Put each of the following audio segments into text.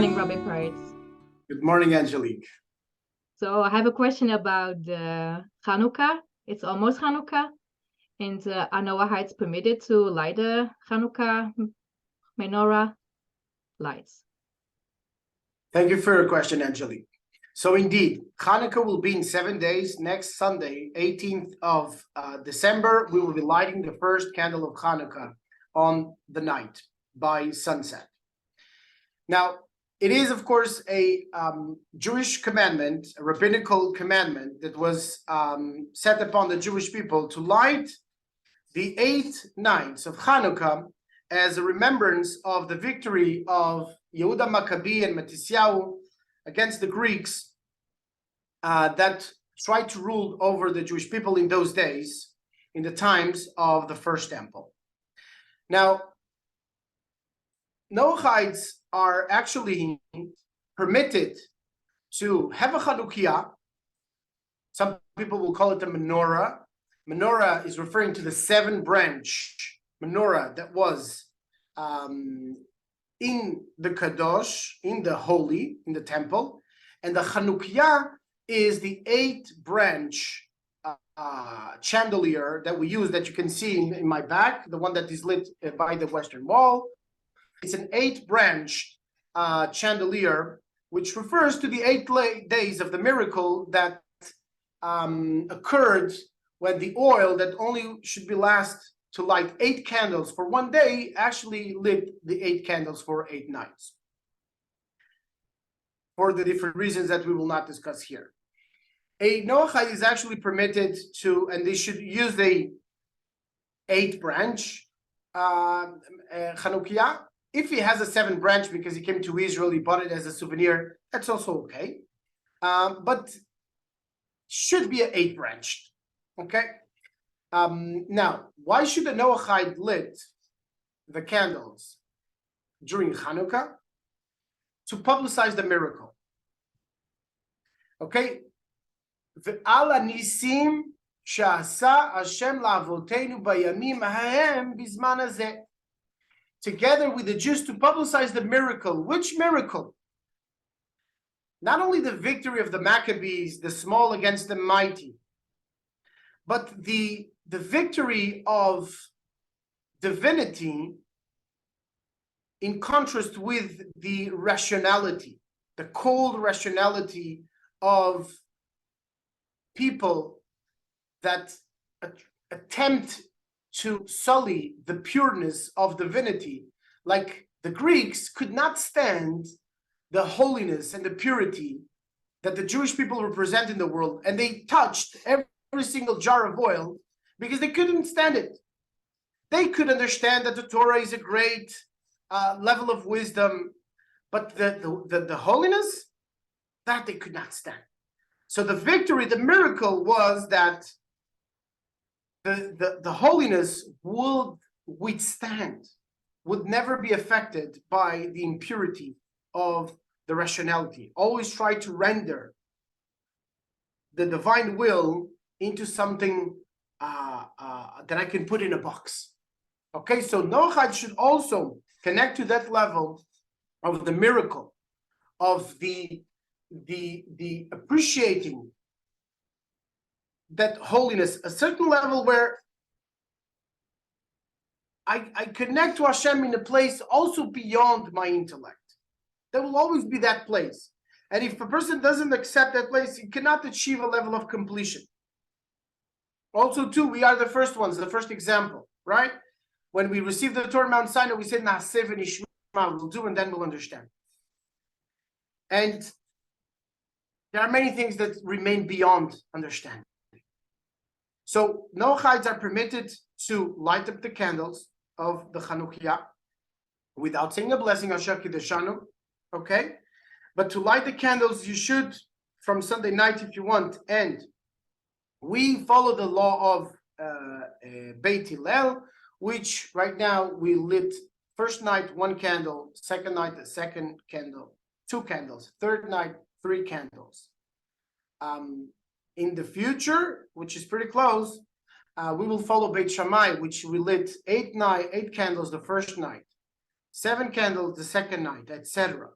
morning, Rabbi Perets. Good morning, Angelique. So I have a question about Hanukkah. It's almost Hanukkah, and are Noahides permitted to light the Hanukkah menorah lights? Thank you for your question, Angelique. So indeed, Hanukkah will be in 7 days. Next Sunday, 18th of December, we will be lighting the first candle of Hanukkah on the night by sunset. Now, it is, of course, a Jewish commandment, a rabbinical commandment that was set upon the Jewish people to light the 8 nights of Hanukkah as a remembrance of the victory of Yehuda Maccabi and Matisyahu against the Greeks that tried to rule over the Jewish people in those days, in the times of the First Temple. Now, Noahides are actually permitted to have a Chanukiah. Some people will call it a menorah. Menorah is referring to the 7-branch menorah that was in the Kadosh, in the holy, in the temple. And the Chanukiah is the 8-branch chandelier that we use, that you can see in my back, the one that is lit by the western wall. It's an 8-branch chandelier, which refers to the 8 days of the miracle that occurred when the oil that only should be last to light 8 candles for 1 day actually lit the 8 candles for 8 nights, for the different reasons that we will not discuss here. A Noahide is actually permitted to, and they should use the 8-branch Chanukiah. If he has a 7-branch because he came to Israel, he bought it as a souvenir, that's also okay. But should be an 8-branched. Okay. Now, why should a Noahide lit the candles during Hanukkah? To publicize the miracle. Okay. Ve'al hanisim she'asa Hashem la'avoteinu bayamim hahem bizman hazeh. Together with the Jews, to publicize the miracle. Which miracle? Not only the victory of the Maccabees, the small against the mighty, but the victory of divinity in contrast with the rationality, the cold rationality of people that attempt to sully the pureness of divinity. Like the Greeks could not stand the holiness and the purity that the Jewish people represent in the world, and they touched every single jar of oil because they couldn't stand it. They could understand that the Torah is a great level of wisdom, but the holiness, that they could not stand. So the victory, the miracle was that the holiness would withstand, would never be affected by the impurity of the rationality. Always try to render the divine will into something that I can put in a box. Okay, so Noahide should also connect to that level of the miracle, of the appreciating that holiness, a certain level where I connect to Hashem in a place also beyond my intellect. There will always be that place. And if a person doesn't accept that place, he cannot achieve a level of completion. Also, too, we are the first ones, the first example, right? When we received the Torah Mount Sinai, we said, Na'aseh v'nishma, we'll do, and then we'll understand. And there are many things that remain beyond understanding. So Noahides are permitted to light up the candles of the Chanukiah without saying a blessing, Asher Kiddushanu, okay? But to light the candles, you should, from Sunday night if you want, and we follow the law of Beit Hillel, which right now we lit first night 1 candle, second night a second candle, 2 candles, third night 3 candles. In the future, which is pretty close, we will follow Beit Shammai, which we lit 8 candles the first night, 7 candles the second night, etc.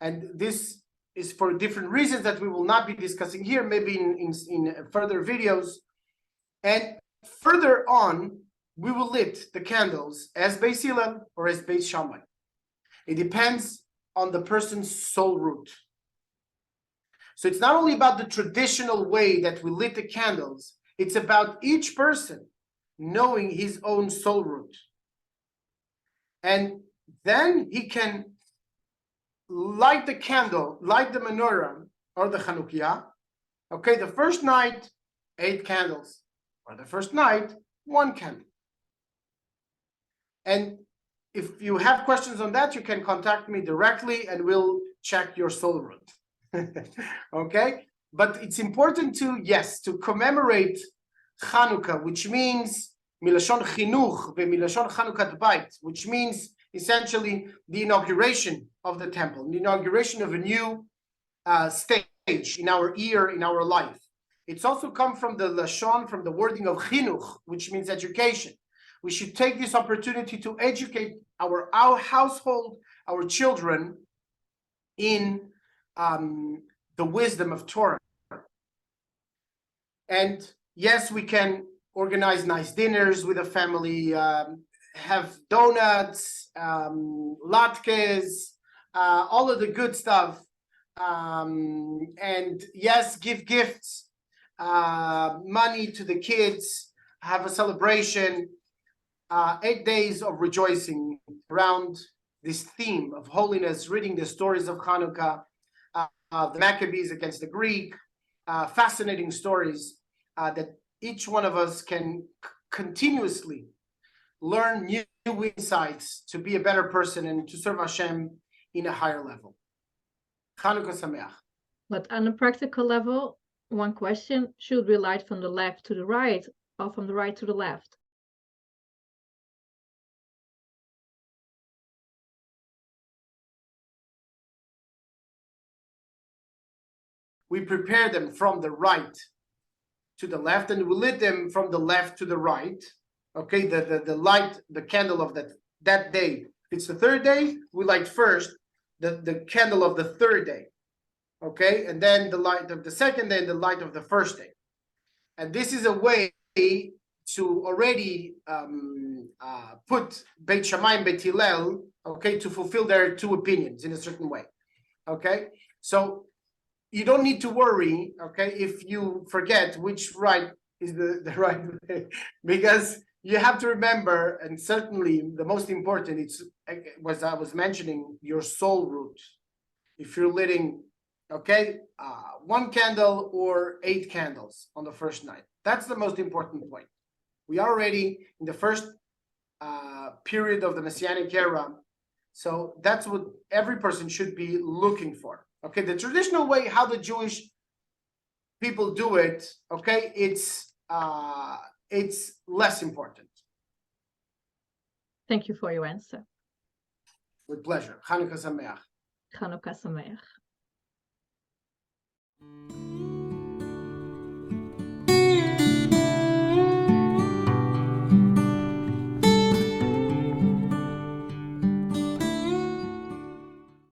And this is for different reasons that we will not be discussing here, maybe in further videos. And further on, we will lit the candles as Beis Hillel or as Beis Shammai. It depends on the person's soul root. So it's not only about the traditional way that we lit the candles, it's about each person knowing his own soul root. And then he can light the candle, light the menorah or the Chanukiah. Okay, the first night, 8 candles, or the first night, 1 candle. And if you have questions on that, you can contact me directly and we'll check your soul root. Okay, but it's important to commemorate Hanukkah, which means milashon chinuch ve'milashon Chanukah bait, which means essentially the inauguration of the temple, the inauguration of a new stage in our year, in our life. It's also come from the lashon, from the wording of chinuch, which means education. We should take this opportunity to educate our household, our children, in the wisdom of Torah. And yes, we can organize nice dinners with a family, have donuts, latkes, all of the good stuff. And yes, give gifts, money to the kids, have a celebration, 8 days of rejoicing around this theme of holiness, reading the stories of Hanukkah, the Maccabees against the Greek, fascinating stories that each one of us can continuously learn new insights to be a better person and to serve Hashem in a higher level. Chanukah Sameach. But on a practical level, one question, should we light from the left to the right or from the right to the left? We prepare them from the right to the left, and we lit them from the left to the right. Okay, the light, the candle of that day. If it's the 3rd day, we light first the candle of the 3rd day. Okay, and then the light of the 2nd day and the light of the 1st day. And this is a way to already put Beit Shammai and Beit Hillel, okay, to fulfill their 2 opinions in a certain way. Okay, so you don't need to worry, okay, if you forget which right is the right way, because you have to remember, and certainly the most important, was I was mentioning, your soul root. If you're lighting, okay, 1 candle or 8 candles on the first night, that's the most important point. We are already in the first period of the Messianic era, so that's what every person should be looking for. Okay, the traditional way how the Jewish people do it, okay, it's less important. Thank you for your answer. With pleasure. Chanukah Sameach. Chanukah Sameach.